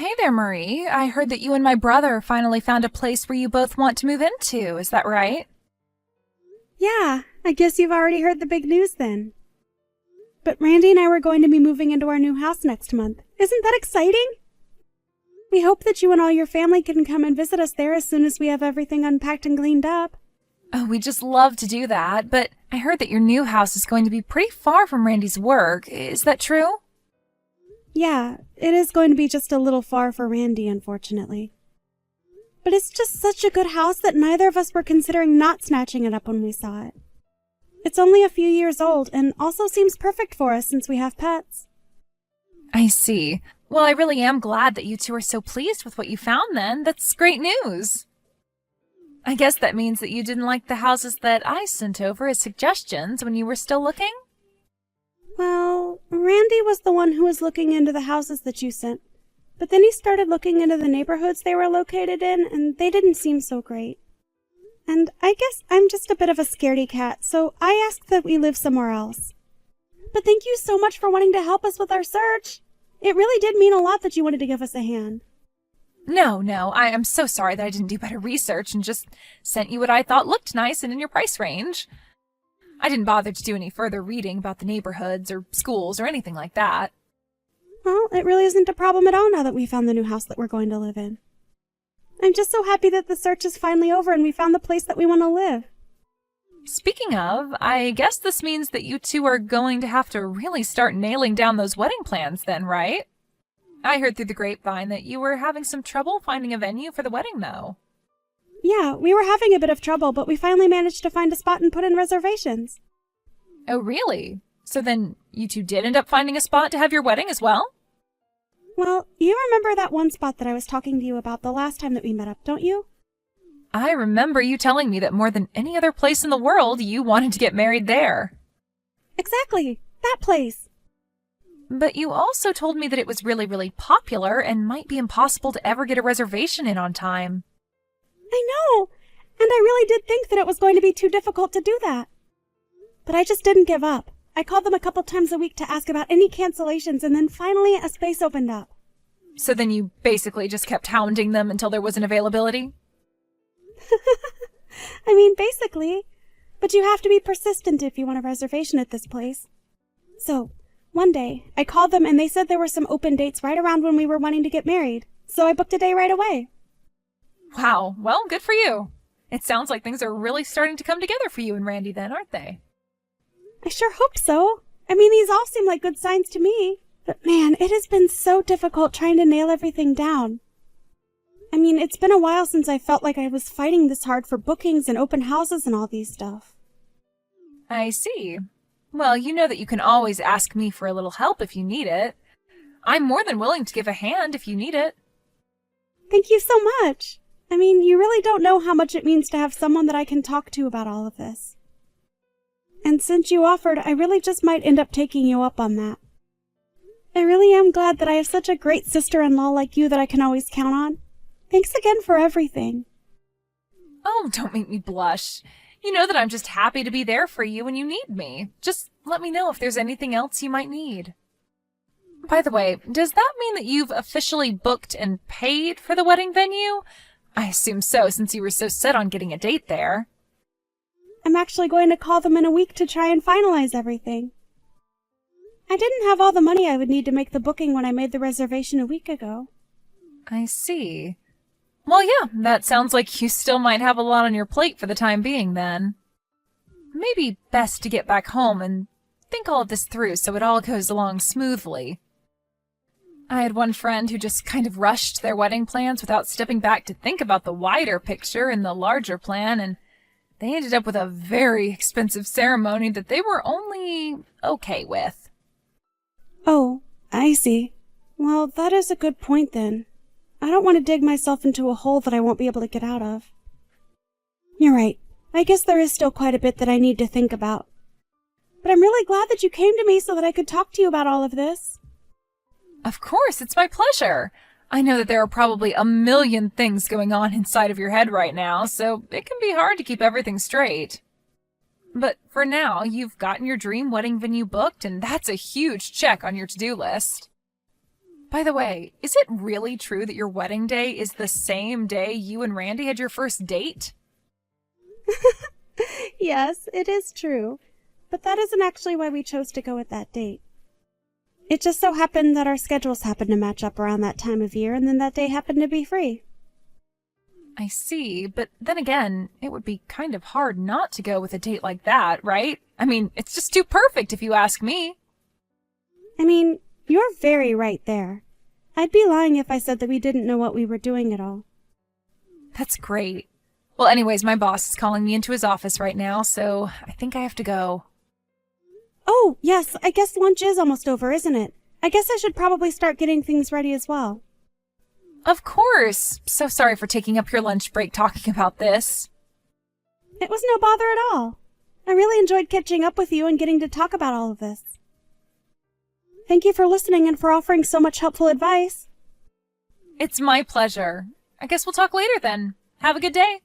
Hey there, Marie. I heard that you and my brother finally found a place where you both want to move into. Is that right? Yeah, I guess you've already heard the big news then. But Randy and I were going to be moving into our new house next month. Isn't that exciting? We hope that you and all your family can come and visit us there as soon as we have everything unpacked and cleaned up. Oh, we'd just love to do that, but I heard that your new house is going to be pretty far from Randy's work. Is that true? Yeah, it is going to be just a little far for Randy, unfortunately. But it's just such a good house that neither of us were considering not snatching it up when we saw it. It's only a few years old and also seems perfect for us since we have pets. I see. Well, I really am glad that you two are so pleased with what you found then. That's great news. I guess that means that you didn't like the houses that I sent over as suggestions when you were still looking? Well, Randy was the one who was looking into the houses that you sent. But then he started looking into the neighborhoods they were located in, and they didn't seem so great. And I guess I'm just a bit of a scaredy cat, so I asked that we live somewhere else. But thank you so much for wanting to help us with our search. It really did mean a lot that you wanted to give us a hand. No, I am so sorry that I didn't do better research and just sent you what I thought looked nice and in your price range. I didn't bother to do any further reading about the neighborhoods or schools or anything like that. Well, it really isn't a problem at all now that we found the new house that we're going to live in. I'm just so happy that the search is finally over and we found the place that we want to live. Speaking of, I guess this means that you two are going to have to really start nailing down those wedding plans then, right? I heard through the grapevine that you were having some trouble finding a venue for the wedding, though. Yeah, we were having a bit of trouble, but we finally managed to find a spot and put in reservations. Oh, really? So then you two did end up finding a spot to have your wedding as well? Well, you remember that one spot that I was talking to you about the last time that we met up, don't you? I remember you telling me that more than any other place in the world, you wanted to get married there. Exactly, that place. But you also told me that it was really, really popular and might be impossible to ever get a reservation in on time. I know, and I really did think that it was going to be too difficult to do that. But I just didn't give up. I called them a couple times a week to ask about any cancellations, and then finally a space opened up. So then you basically just kept hounding them until there was an availability? I mean, basically. But you have to be persistent if you want a reservation at this place. So, one day, I called them and they said there were some open dates right around when we were wanting to get married. So I booked a day right away. Wow, well, good for you. It sounds like things are really starting to come together for you and Randy then, aren't they? I sure hope so. I mean, these all seem like good signs to me. But man, it has been so difficult trying to nail everything down. I mean, it's been a while since I felt like I was fighting this hard for bookings and open houses and all these stuff. I see. Well, you know that you can always ask me for a little help if you need it. I'm more than willing to give a hand if you need it. Thank you so much. I mean, you really don't know how much it means to have someone that I can talk to about all of this. And since you offered, I really just might end up taking you up on that. I really am glad that I have such a great sister-in-law like you that I can always count on. Thanks again for everything. Oh, don't make me blush. You know that I'm just happy to be there for you when you need me. Just let me know if there's anything else you might need. By the way, does that mean that you've officially booked and paid for the wedding venue? I assume so, since you were so set on getting a date there. I'm actually going to call them in a week to try and finalize everything. I didn't have all the money I would need to make the booking when I made the reservation a week ago. I see. Well, yeah, that sounds like you still might have a lot on your plate for the time being, then. Maybe best to get back home and think all of this through so it all goes along smoothly. I had one friend who just kind of rushed their wedding plans without stepping back to think about the wider picture and the larger plan, and they ended up with a very expensive ceremony that they were only okay with. Oh, I see. Well, that is a good point then. I don't want to dig myself into a hole that I won't be able to get out of. You're right. I guess there is still quite a bit that I need to think about. But I'm really glad that you came to me so that I could talk to you about all of this. Of course, it's my pleasure. I know that there are probably a million things going on inside of your head right now, so it can be hard to keep everything straight. But for now, you've gotten your dream wedding venue booked, and that's a huge check on your to-do list. By the way, is it really true that your wedding day is the same day you and Randy had your first date? Yes, it is true. But that isn't actually why we chose to go with that date. It just so happened that our schedules happened to match up around that time of year, and then that day happened to be free. I see, but then again, it would be kind of hard not to go with a date like that, right? I mean, it's just too perfect if you ask me. I mean, you're very right there. I'd be lying if I said that we didn't know what we were doing at all. That's great. Well, anyways, my boss is calling me into his office right now, so I think I have to go. Oh, yes, I guess lunch is almost over, isn't it? I guess I should probably start getting things ready as well. Of course. So sorry for taking up your lunch break talking about this. It was no bother at all. I really enjoyed catching up with you and getting to talk about all of this. Thank you for listening and for offering so much helpful advice. It's my pleasure. I guess we'll talk later then. Have a good day.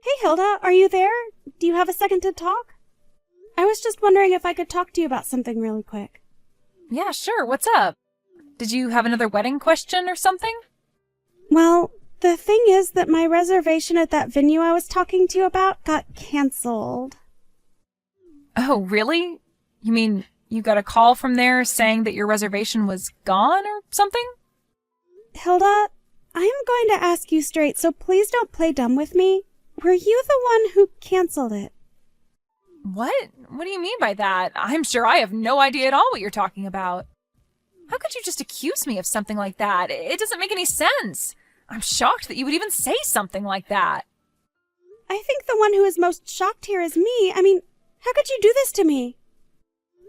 Hey, Hilda, are you there? Do you have a second to talk? I was just wondering if I could talk to you about something really quick. Yeah, sure. What's up? Did you have another wedding question or something? Well, the thing is that my reservation at that venue I was talking to you about got canceled. Oh, really? You mean you got a call from there saying that your reservation was gone or something? Hilda, I am going to ask you straight, so please don't play dumb with me. Were you the one who canceled it? What? What do you mean by that? I'm sure I have no idea at all what you're talking about. How could you just accuse me of something like that? It doesn't make any sense. I'm shocked that you would even say something like that. I think the one who is most shocked here is me. I mean, how could you do this to me?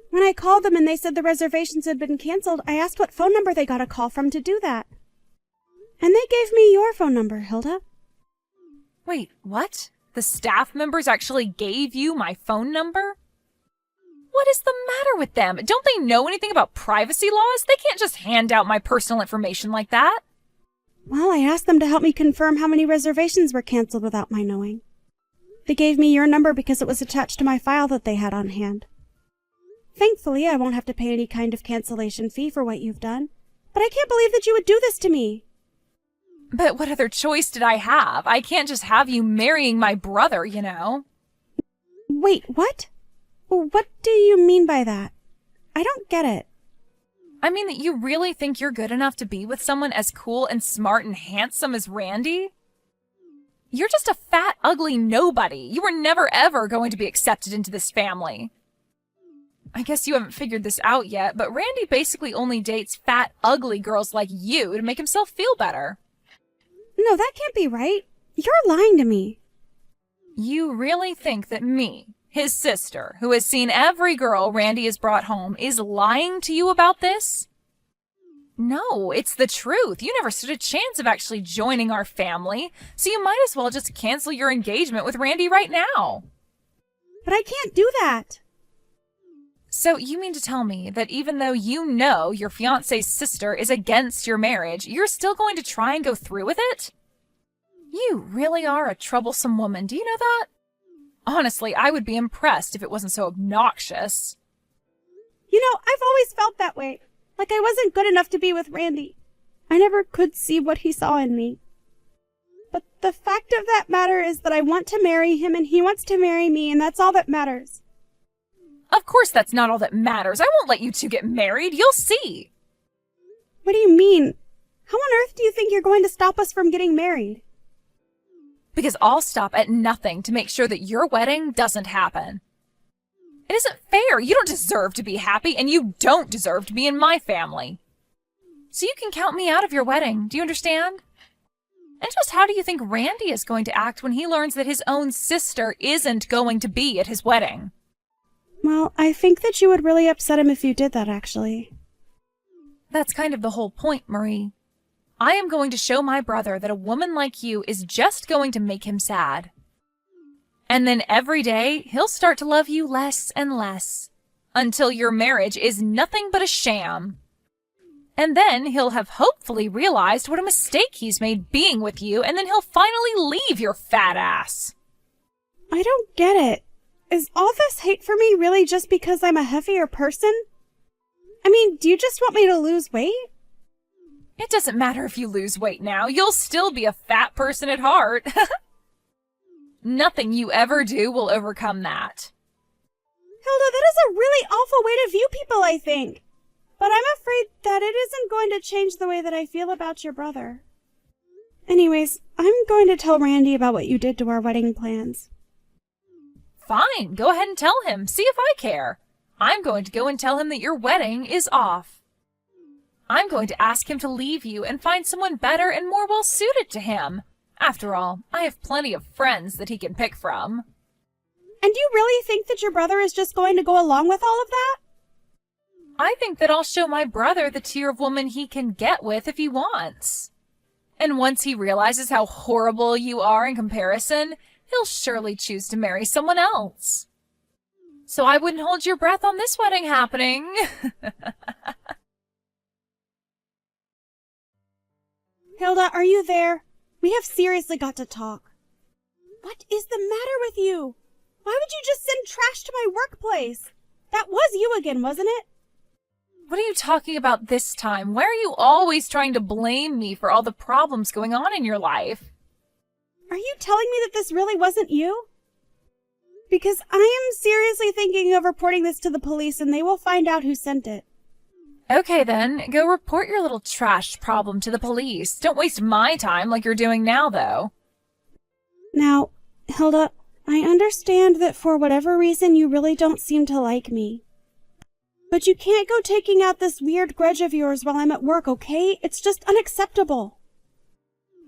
When I called them and they said the reservations had been canceled, I asked what phone number they got a call from to do that. And they gave me your phone number, Hilda. Wait, what? The staff members actually gave you my phone number? What is the matter with them? Don't they know anything about privacy laws? They can't just hand out my personal information like that. Well, I asked them to help me confirm how many reservations were canceled without my knowing. They gave me your number because it was attached to my file that they had on hand. Thankfully, I won't have to pay any kind of cancellation fee for what you've done. But I can't believe that you would do this to me. But what other choice did I have? I can't just have you marrying my brother, you know. Wait, what? What do you mean by that? I don't get it. I mean that you really think you're good enough to be with someone as cool and smart and handsome as Randy? You're just a fat, ugly nobody. You were never ever going to be accepted into this family. I guess you haven't figured this out yet, but Randy basically only dates fat, ugly girls like you to make himself feel better. No, that can't be right. You're lying to me. You really think that me, his sister, who has seen every girl Randy has brought home, is lying to you about this? No, it's the truth. You never stood a chance of actually joining our family, so you might as well just cancel your engagement with Randy right now. But I can't do that. So you mean to tell me that even though you know your fiancé's sister is against your marriage, you're still going to try and go through with it? You really are a troublesome woman, do you know that? Honestly, I would be impressed if it wasn't so obnoxious. You know, I've always felt that way. Like I wasn't good enough to be with Randy. I never could see what he saw in me. But the fact of that matter is that I want to marry him and he wants to marry me, and that's all that matters. Of course that's not all that matters. I won't let you two get married. You'll see. What do you mean? How on earth do you think you're going to stop us from getting married? Because I'll stop at nothing to make sure that your wedding doesn't happen. It isn't fair. You don't deserve to be happy, and you don't deserve to be in my family. So you can count me out of your wedding. Do you understand? And just how do you think Randy is going to act when he learns that his own sister isn't going to be at his wedding? Well, I think that you would really upset him if you did that, actually. That's kind of the whole point, Marie. I am going to show my brother that a woman like you is just going to make him sad. And then every day, he'll start to love you less and less, until your marriage is nothing but a sham. And then he'll have hopefully realized what a mistake he's made being with you, and then he'll finally leave your fat ass. I don't get it. is all this hate for me really just because I'm a heavier person? I mean, do you just want me to lose weight? It doesn't matter if you lose weight now. You'll still be a fat person at heart. Nothing you ever do will overcome that. Hilda, that is a really awful way to view people, I think. But I'm afraid that it isn't going to change the way that I feel about your brother. Anyways, I'm going to tell Randy about what you did to our wedding plans. Fine, go ahead and tell him. See if I care. I'm going to go and tell him that your wedding is off. I'm going to ask him to leave you and find someone better and more well-suited to him. After all, I have plenty of friends that he can pick from. And you really think that your brother is just going to go along with all of that? I think that I'll show my brother the tier of woman he can get with if he wants. And once he realizes how horrible you are in comparison, he'll surely choose to marry someone else. So I wouldn't hold your breath on this wedding happening. Hilda, are you there? We have seriously got to talk. What is the matter with you? Why would you just send trash to my workplace? That was you again, wasn't it? What are you talking about this time? Why are you always trying to blame me for all the problems going on in your life? Are you telling me that this really wasn't you? Because I am seriously thinking of reporting this to the police and they will find out who sent it. Okay then, go report your little trash problem to the police. Don't waste my time like you're doing now, though. Now, Hilda, I understand that for whatever reason you really don't seem to like me. But you can't go taking out this weird grudge of yours while I'm at work, okay? It's just unacceptable.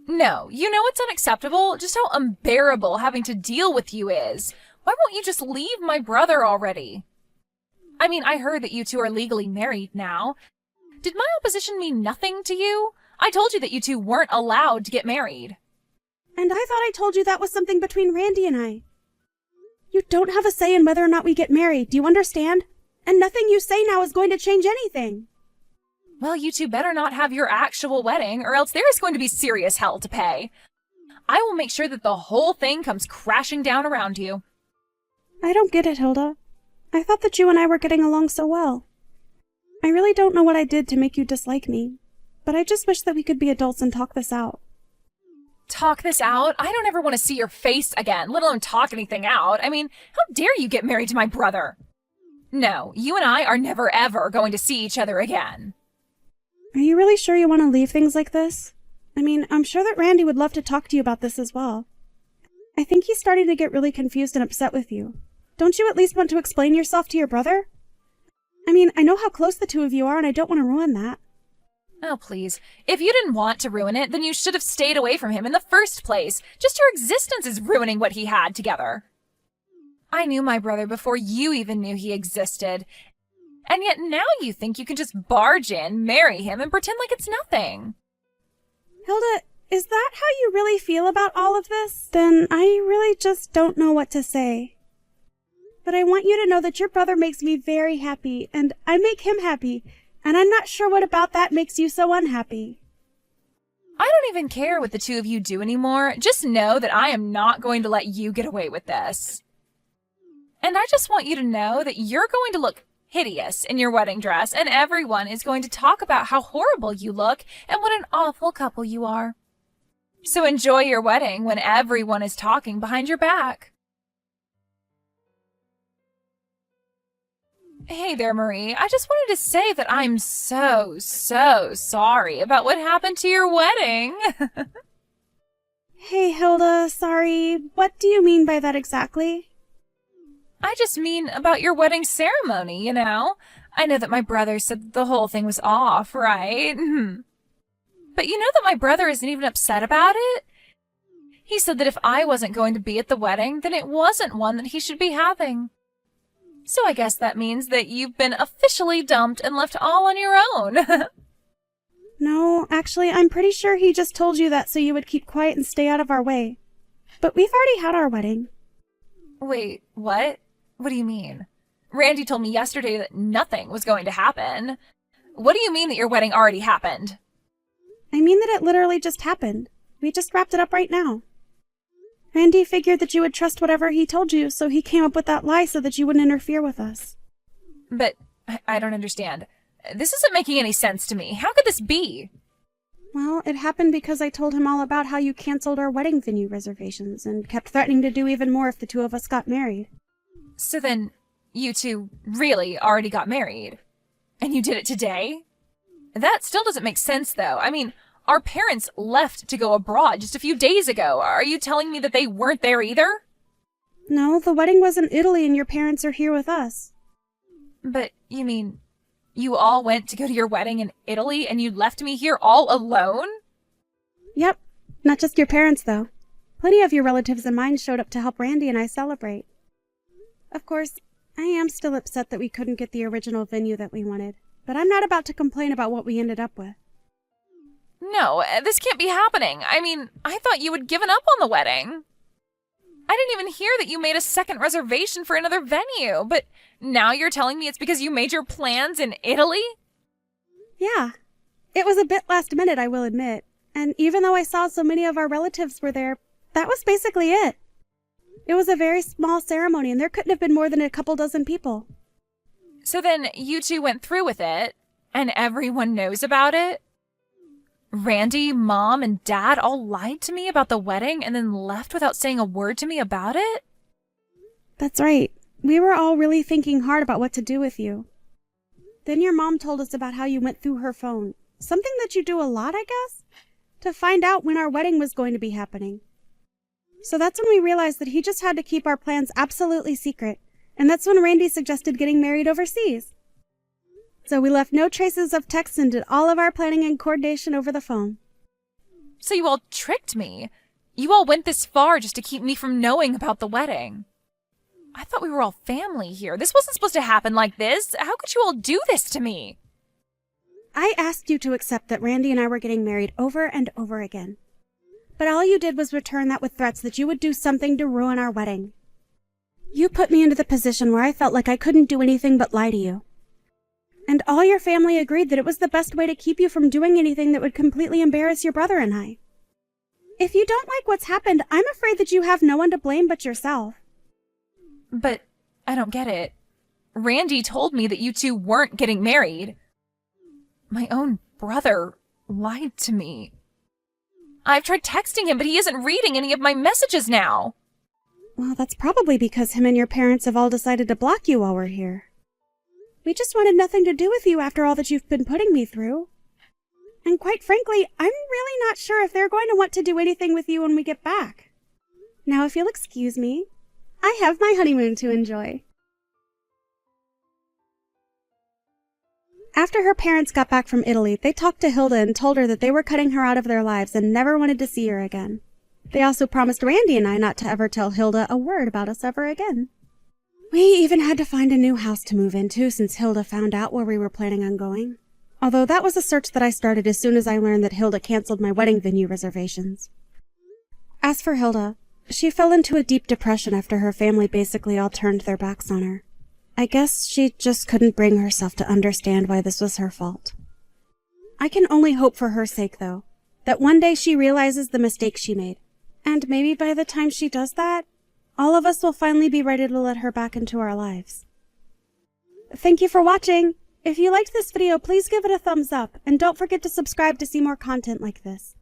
No, you know it's unacceptable? Just how unbearable having to deal with you is. Why won't you just leave my brother already? I mean, I heard that you two are legally married now. Did my opposition mean nothing to you? I told you that you two weren't allowed to get married. And I thought I told you that was something between Randy and I. You don't have a say in whether or not we get married, do you understand? And nothing you say now is going to change anything. Well, you two better not have your actual wedding, or else there is going to be serious hell to pay. I will make sure that the whole thing comes crashing down around you. I don't get it, Hilda. I thought that you and I were getting along so well. I really don't know what I did to make you dislike me, but I just wish that we could be adults and talk this out. Talk this out? I don't ever want to see your face again, let alone talk anything out. I mean, how dare you get married to my brother? No, you and I are never ever going to see each other again. Are you really sure you want to leave things like this? I mean, I'm sure that Randy would love to talk to you about this as well. I think he's starting to get really confused and upset with you. Don't you at least want to explain yourself to your brother? I mean, I know how close the two of you are, and I don't want to ruin that. Oh, please. If you didn't want to ruin it, then you should have stayed away from him in the first place. Just your existence is ruining what he had together. I knew my brother before you even knew he existed. And yet now you think you can just barge in, marry him, and pretend like it's nothing. Hilda, is that how you really feel about all of this? Then I really just don't know what to say. But I want you to know that your brother makes me very happy, and I make him happy, and I'm not sure what about that makes you so unhappy. I don't even care what the two of you do anymore. Just know that I am not going to let you get away with this. And I just want you to know that you're going to look hideous in your wedding dress, and everyone is going to talk about how horrible you look and what an awful couple you are. So enjoy your wedding when everyone is talking behind your back. Hey there, Marie. I just wanted to say that I'm so sorry about what happened to your wedding. Hey, Hilda, sorry. What do you mean by that exactly? I just mean about your wedding ceremony, you know. I know that my brother said that the whole thing was off, right? But you know that my brother isn't even upset about it? He said that if I wasn't going to be at the wedding, then it wasn't one that he should be having. So I guess that means that you've been officially dumped and left all on your own. No, actually, I'm pretty sure he just told you that so you would keep quiet and stay out of our way. But we've already had our wedding. Wait, what? What do you mean? Randy told me yesterday that nothing was going to happen. What do you mean that your wedding already happened? I mean that it literally just happened. We just wrapped it up right now. Randy figured that you would trust whatever he told you, so he came up with that lie so that you wouldn't interfere with us. But I don't understand. This isn't making any sense to me. How could this be? Well, it happened because I told him all about how you canceled our wedding venue reservations and kept threatening to do even more if the two of us got married. So then, you two really already got married? And you did it today? That still doesn't make sense, though. I mean, our parents left to go abroad just a few days ago. Are you telling me that they weren't there either? No, the wedding was in Italy and your parents are here with us. But you mean, you all went to go to your wedding in Italy and you left me here all alone? Yep. Not just your parents, though. Plenty of your relatives and mine showed up to help Randy and I celebrate. Of course, I am still upset that we couldn't get the original venue that we wanted, but I'm not about to complain about what we ended up with. No, this can't be happening. I mean, I thought you had given up on the wedding. I didn't even hear that you made a second reservation for another venue, but now you're telling me it's because you made your plans in Italy? Yeah. It was a bit last minute, I will admit. And even though I saw so many of our relatives were there, that was basically it. It was a very small ceremony, and there couldn't have been more than a couple dozen people. So then you two went through with it, and everyone knows about it? Randy, Mom, and Dad all lied to me about the wedding and then left without saying a word to me about it? That's right. We were all really thinking hard about what to do with you. Then your mom told us about how you went through her phone. Something that you do a lot, I guess? To find out when our wedding was going to be happening. So that's when we realized that he just had to keep our plans absolutely secret. And that's when Randy suggested getting married overseas. So we left no traces of texts and did all of our planning and coordination over the phone. So you all tricked me. You all went this far just to keep me from knowing about the wedding. I thought we were all family here. This wasn't supposed to happen like this. How could you all do this to me? I asked you to accept that Randy and I were getting married over and over again. But all you did was return that with threats that you would do something to ruin our wedding. You put me into the position where I felt like I couldn't do anything but lie to you. And all your family agreed that it was the best way to keep you from doing anything that would completely embarrass your brother and I. If you don't like what's happened, I'm afraid that you have no one to blame but yourself. But I don't get it. Randy told me that you two weren't getting married. My own brother lied to me. I've tried texting him, but he isn't reading any of my messages now. Well, that's probably because him and your parents have all decided to block you while we're here. We just wanted nothing to do with you after all that you've been putting me through. And quite frankly, I'm really not sure if they're going to want to do anything with you when we get back. Now, if you'll excuse me, I have my honeymoon to enjoy. After her parents got back from Italy, they talked to Hilda and told her that they were cutting her out of their lives and never wanted to see her again. They also promised Randy and I not to ever tell Hilda a word about us ever again. We even had to find a new house to move into since Hilda found out where we were planning on going. Although that was a search that I started as soon as I learned that Hilda canceled my wedding venue reservations. As for Hilda, she fell into a deep depression after her family basically all turned their backs on her. I guess she just couldn't bring herself to understand why this was her fault. I can only hope for her sake, though, that one day she realizes the mistake she made. And maybe by the time she does that, all of us will finally be ready to let her back into our lives. Thank you for watching! If you liked this video, please give it a thumbs up, and don't forget to subscribe to see more content like this.